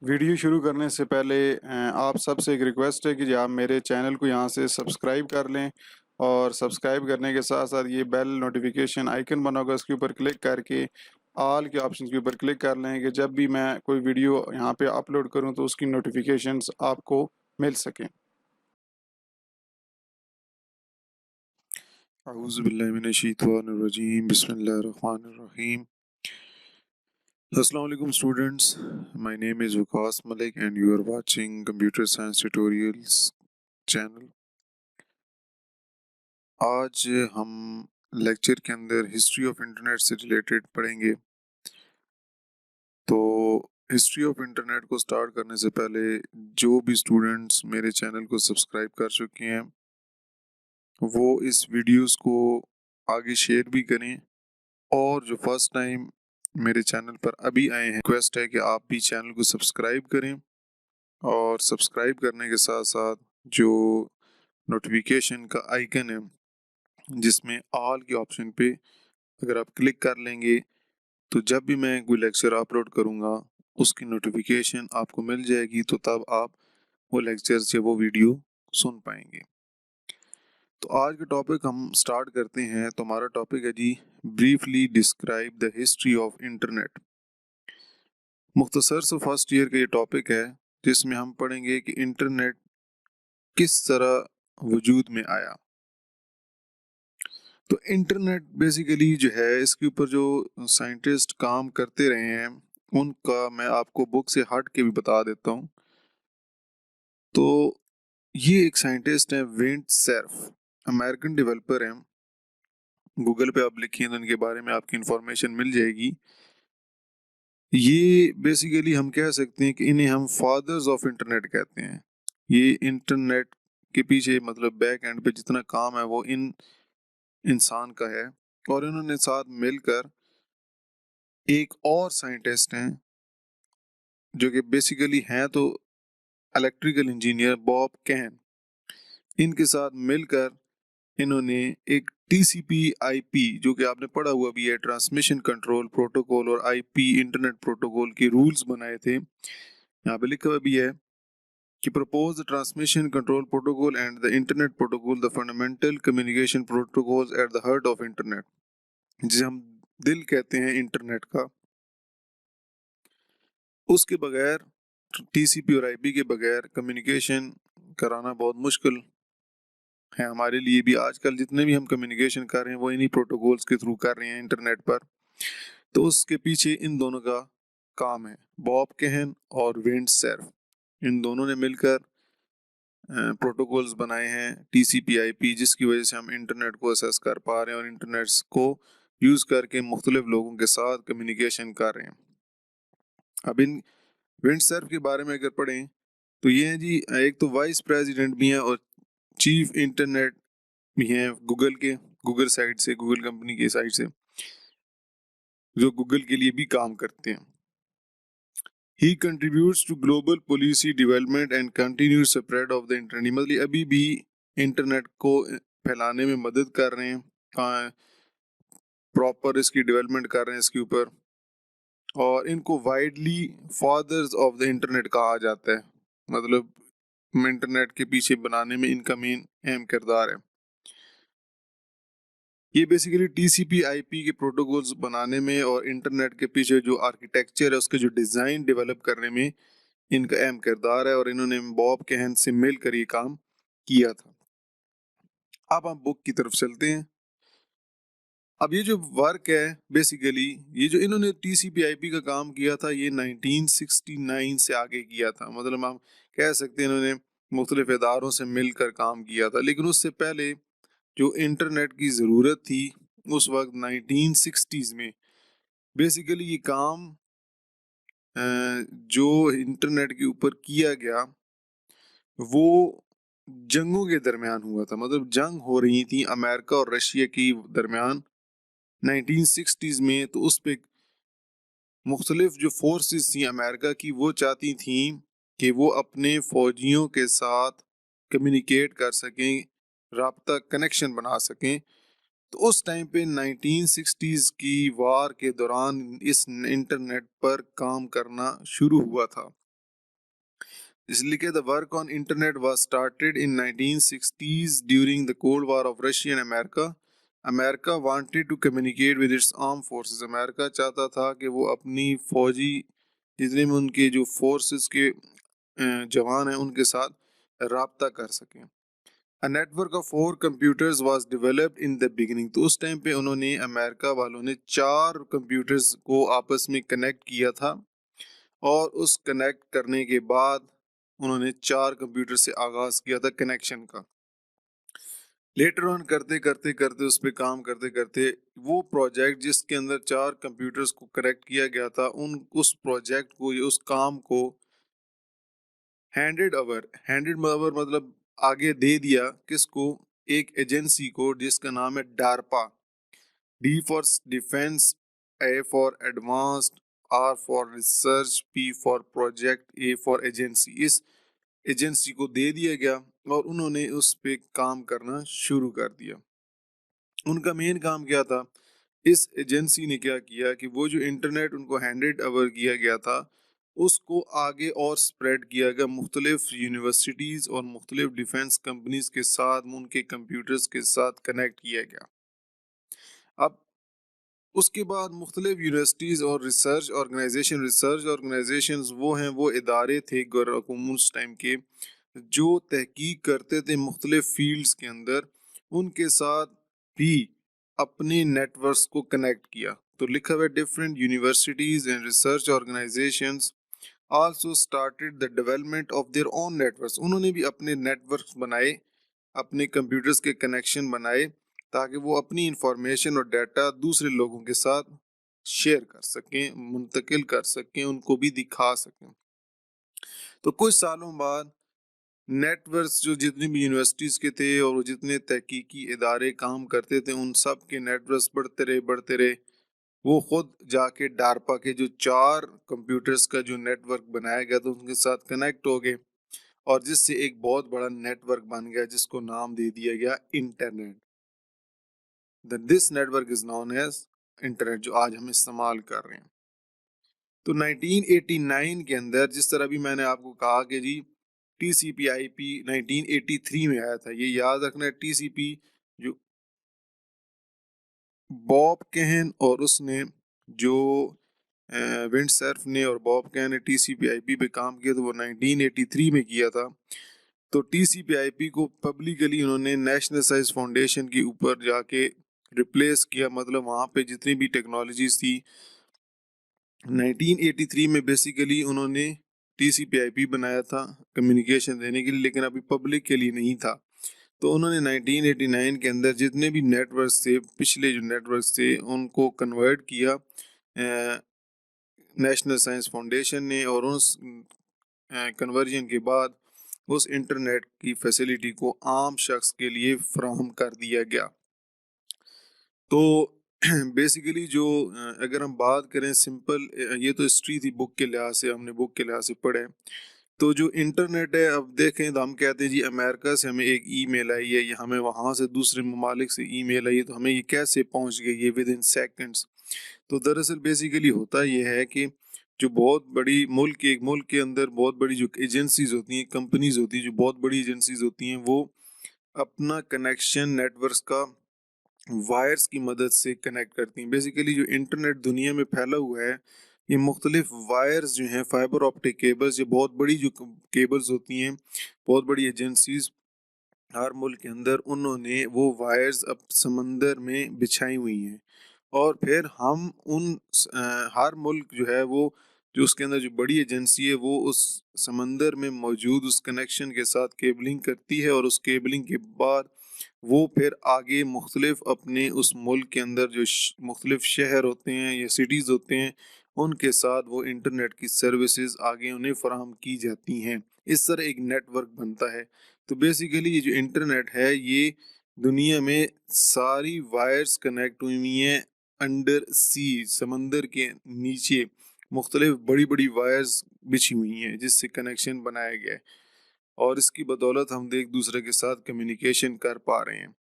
Video शुरू करने से पहले आप सबसे एक रिक्वेस्ट है कि जो आप मेरे चैनल को यहाँ से सब्सक्राइब कर लें और सब्सक्राइब करने के साथ साथ ये बेल नोटिफिकेशन आइकन बना होगा उसके ऊपर क्लिक करके ऑल के ऑप्शन के ऊपर क्लिक कर लें कि जब भी मैं कोई वीडियो यहाँ पे अपलोड करूँ तो उसकी नोटिफिकेशंस आपको मिल सकें। अऊज़ु बिल्लाहि मिनश्शैतानिर्रजीम बिस्मिल्लाहिर्रहमानिर्रहीम। अस्सलाम वालेकुम students, my name is Waqas Malik and you are watching computer science tutorials channel. आज हम लेक्चर के अंदर हिस्ट्री ऑफ इंटरनेट से रिलेटेड पढ़ेंगे। तो हिस्ट्री ऑफ इंटरनेट को स्टार्ट करने से पहले जो भी स्टूडेंट्स मेरे चैनल को सब्सक्राइब कर चुके हैं वो इस वीडियोस को आगे शेयर भी करें, और जो फर्स्ट टाइम मेरे चैनल पर अभी आए हैं रिक्वेस्ट है कि आप भी चैनल को सब्सक्राइब करें, और सब्सक्राइब करने के साथ साथ जो नोटिफिकेशन का आइकन है जिसमें ऑल के ऑप्शन पे अगर आप क्लिक कर लेंगे तो जब भी मैं कोई लेक्चर अपलोड करूँगा उसकी नोटिफिकेशन आपको मिल जाएगी, तो तब आप वो लेक्चर से वो वीडियो सुन पाएंगे। तो आज का टॉपिक हम स्टार्ट करते हैं। तो हमारा टॉपिक है जी, briefly describe the history of internet. मुख्तसर से फर्स्ट ईयर का ये टॉपिक है जिसमें हम पढ़ेंगे कि इंटरनेट किस तरह वजूद में आया। तो इंटरनेट बेसिकली जो है इसके ऊपर जो साइंटिस्ट काम करते रहे हैं उनका मैं आपको बुक से हट के भी बता देता हूँ। तो ये एक साइंटिस्ट है वेंट सर्फ, अमेरिकन डेवलपर हैं। गूगल पे आप लिखिए तो इनके बारे में आपकी इंफॉर्मेशन मिल जाएगी। ये बेसिकली हम कह सकते हैं कि इन्हें हम फादर्स ऑफ इंटरनेट कहते हैं। ये इंटरनेट के पीछे मतलब बैक एंड पे जितना काम है वो इन इंसान का है। और इन्होंने साथ मिलकर एक और साइंटिस्ट हैं जो कि बेसिकली हैं तो इलेक्ट्रिकल इंजीनियर, बॉब कैन। इनके साथ मिलकर इन्होंने एक टीसीपी आईपी, जो कि आपने पढ़ा हुआ भी है, ट्रांसमिशन कंट्रोल प्रोटोकॉल, और आईपी इंटरनेट प्रोटोकॉल के रूल्स बनाए थे। यहाँ पे लिखा हुआ भी है कि propose the transmission control protocol and the internet protocol, the fundamental communication protocols at the heart of internet, जिसे हम दिल कहते हैं इंटरनेट का। उसके बगैर, टीसीपी और आईपी के बगैर कम्युनिकेशन कराना बहुत मुश्किल है हमारे लिए भी। आजकल जितने भी हम कम्युनिकेशन कर रहे हैं वो इन्हीं प्रोटोकॉल्स के थ्रू कर रहे हैं इंटरनेट पर। तो उसके पीछे इन दोनों का काम है, बॉब केहन और विंड सर्फ। इन दोनों ने मिलकर प्रोटोकॉल्स बनाए हैं टीसीपी आईपी, जिसकी वजह से हम इंटरनेट को एक्सेस कर पा रहे हैं और इंटरनेट को यूज करके मुख्तलिफ लोगों के साथ कम्युनिकेशन कर रहे हैं। अब इन विंडसर्फ के बारे में अगर पढ़ें तो ये है जी, एक तो वाइस प्रेसिडेंट भी हैं और चीफ इंटरनेट भी हैं गूगल के, गूगल साइड से, गूगल कंपनी की साइड से, जो गूगल के लिए भी काम करते हैं। He contributes to global policy development and continuous spread of the internet. मतलब अभी भी इंटरनेट को फैलाने में मदद कर रहे हैं, प्रॉपर इसकी डेवलपमेंट कर रहे हैं इसके ऊपर। और इनको widely fathers of the internet कहा जाता है। मतलब इंटरनेट के पीछे बनाने में इनका मेन अहम किरदार है। ये बेसिकली टीसीपी आईपी के प्रोटोकॉल्स बनाने में और इंटरनेट के पीछे जो आर्किटेक्चर है उसके जो डिजाइन डेवलप करने में इनका अहम किरदार है, और इन्होंने बॉब केहन से मिलकर ये काम किया था। अब हम बुक की तरफ चलते हैं। अब ये जो वर्क है बेसिकली, ये जो इन्होंने टीसीपी आईपी का काम किया था ये 1969 से आगे किया था। मतलब हम कह सकते हैं इन्होंने मुख्तलिफ इदारों से मिलकर काम किया था। लेकिन उससे पहले जो इंटरनेट की ज़रूरत थी उस वक्त 1960s में, बेसिकली ये काम जो इंटरनेट के ऊपर किया गया वो जंगों के दरमियान हुआ था। मतलब जंग हो रही थी अमेरिका और रशिया की दरमियान 1960s में। तो उस पे मुख्तलिफ जो फोर्सेस थी अमेरिका की वो चाहती थी कि वो अपने फौजियों के साथ कम्युनिकेट कर सकें, राब्ता कनेक्शन बना सकें। तो उस टाइम पे 1960s की वार के दौरान इस इंटरनेट पर काम करना शुरू हुआ था। इसलिए कि the work on internet was started in 1960s during the cold war of Russia and America. America wanted to communicate with its arm forces. America चाहता था कि वो अपनी फौजी जितने भी उनके जो फोर्सेस के जवान हैं उनके साथ राब्ता कर सकें। A network of 4 computers was developed in the beginning। तो उस टाइम पे उन्होंने अमेरिका वालों ने 4 कंप्यूटर्स को आपस में कनेक्ट किया था और उस कनेक्ट करने के बाद उन्होंने 4 कंप्यूटर से आगाज किया था कनेक्शन का। लेटर ऑन करते करते करते उस पर काम करते करते वो प्रोजेक्ट जिसके अंदर 4 कंप्यूटर्स को कनेक्ट किया गया था उस प्रोजेक्ट को उस काम को हैंडेड ओवर मतलब आगे दे दिया किसको, एक एजेंसी को जिसका नाम है DARPA. D for defence, A for advanced, R for research, P for project, A for agency. इस एजेंसी को दे दिया गया और उन्होंने उस पे काम करना शुरू कर दिया। उनका मेन काम क्या था, इस एजेंसी ने क्या किया कि वो जो इंटरनेट उनको हैंडेड ओवर किया गया था उसको आगे और स्प्रेड किया गया मुख्तलिफ यूनिवर्सिटीज़ और मुख्तलिफ डिफेंस कंपनीज के साथ उनके कंप्यूटर्स के साथ कनेक्ट किया गया। अब उसके बाद मुख्तलिफ यूनिवर्सिटीज़ और रिसर्च ऑर्गेनाइजेशन वो हैं, वो इदारे थे उस टाइम के जो तहकीक करते थे मुख्तलिफ फील्ड्स के अंदर, उनके साथ भी अपने नेटवर्क्स को कनेक्ट किया। तो लिखा हुआ different universities and research organisations also started the development of their own networks. उन्होंने भी अपने नेटवर्क्स बनाए, अपने कंप्यूटर्स के कनेक्शन बनाए ताकि वो अपनी इंफॉर्मेशन और डाटा दूसरे लोगों के साथ शेयर कर सकें, मुंतकिल कर सकें, उनको भी दिखा सकें। तो कुछ सालों बाद नेटवर्क्स जो जितनी भी यूनिवर्सिटीज़ के थे और जितने तहकीकी इदारे काम करते थे उन सब के नेटवर्क्स बढ़ते रहे। वो खुद जाके डारपा के जो 4 कंप्यूटर्स का जो नेटवर्क बनाया गया था उनके साथ कनेक्ट हो गए और जिससे एक बहुत बड़ा नेटवर्क बन गया जिसको नाम दे दिया गया internet. This network is known as internet, जो आज हम इस्तेमाल कर रहे हैं। तो 1989 के अंदर जिस तरह भी मैंने आपको कहा कि जी TCP/IP 1983 में आया था, ये याद रखना। TCP जो बॉब कहन और उसने जो विंडसर्फ ने और बॉब कहन ने TCP/IP पे काम किया तो वो 1983 में किया था। तो TCP/IP को पब्लिकली उन्होंने नेशनल साइंस फाउंडेशन के ऊपर जाके रिप्लेस किया, मतलब वहाँ पे जितनी भी टेक्नोलॉजीज थी 1983 में बेसिकली उन्होंने TCP/IP बनाया था कम्युनिकेशन देने के लिए, लेकिन अभी पब्लिक के लिए नहीं था। तो उन्होंने 1989 के अंदर जितने भी नेटवर्क्स थे, पिछले जो नेटवर्क्स थे, उनको कन्वर्ट किया नेशनल साइंस फाउंडेशन ने, और उस कन्वर्जन के बाद उस इंटरनेट की फैसिलिटी को आम शख्स के लिए फ्राहम कर दिया गया। तो बेसिकली जो अगर हम बात करें सिंपल, ये तो हिस्ट्री थी बुक के लिहाज से, हमने बुक के लिहाज से पढ़े। तो जो इंटरनेट है, अब देखें तो हम कहते हैं जी अमेरिका से हमें एक ईमेल आई है या हमें वहाँ से दूसरे ममालिक से ईमेल आई है, तो हमें ये कैसे पहुँच गई है विद इन सेकेंड्स। तो दरअसल बेसिकली होता ये है कि जो बहुत बड़ी एक मुल्क के अंदर बहुत बड़ी जो एजेंसीज होती हैं, कंपनीज होती हैं, जो बहुत बड़ी एजेंसीज होती हैं, वो अपना कनेक्शन नेटवर्क्स का वायर्स की मदद से कनेक्ट करती हैं। बेसिकली जो इंटरनेट दुनिया में फैला हुआ है, ये मुख्तलिफ वायर्स जो हैं, फाइबर ऑप्टिक केबल्स, ये बहुत बड़ी जो केबल्स होती हैं, बहुत बड़ी एजेंसीज हर मुल्क के अंदर उन्होंने वो वायर्स अब समंदर में बिछाई हुई हैं। और फिर हम हर मुल्क जो है वो जो उसके अंदर जो बड़ी एजेंसी है वो उस समंदर में मौजूद उस कनेक्शन के साथ केबलिंग करती है, और उस केबलिंग के बाद वो फिर आगे मुख्तलिफ अपने उस मुल्क के अंदर जो मुख्तलिफ शहर होते हैं या सिटीज़ होते हैं उनके साथ वो इंटरनेट की सर्विसेज आगे उन्हें फराहम की जाती हैं। इस तरह एक नेटवर्क बनता है। तो बेसिकली ये जो इंटरनेट है ये दुनिया में सारी वायर्स कनेक्ट हुई हैं अंडर सी, समंदर के नीचे मुख्तलिफ बड़ी बड़ी वायर्स बिछी हुई हैं जिससे कनेक्शन बनाया गया है, और इसकी बदौलत हम एक दूसरे के साथ कम्युनिकेशन कर पा रहे हैं।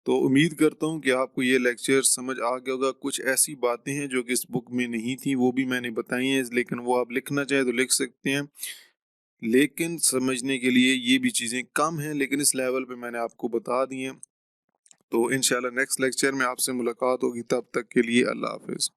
तो उम्मीद करता हूँ कि आपको ये लेक्चर समझ आ गया होगा। कुछ ऐसी बातें हैं जो कि इस बुक में नहीं थी, वो भी मैंने बताई हैं, लेकिन वो आप लिखना चाहे तो लिख सकते हैं। लेकिन समझने के लिए ये भी चीज़ें कम हैं, लेकिन इस लेवल पे मैंने आपको बता दी हैं। तो इंशाल्लाह नेक्स्ट लेक्चर में आपसे मुलाकात होगी, तब तक के लिए अल्लाह हाफ़िज़।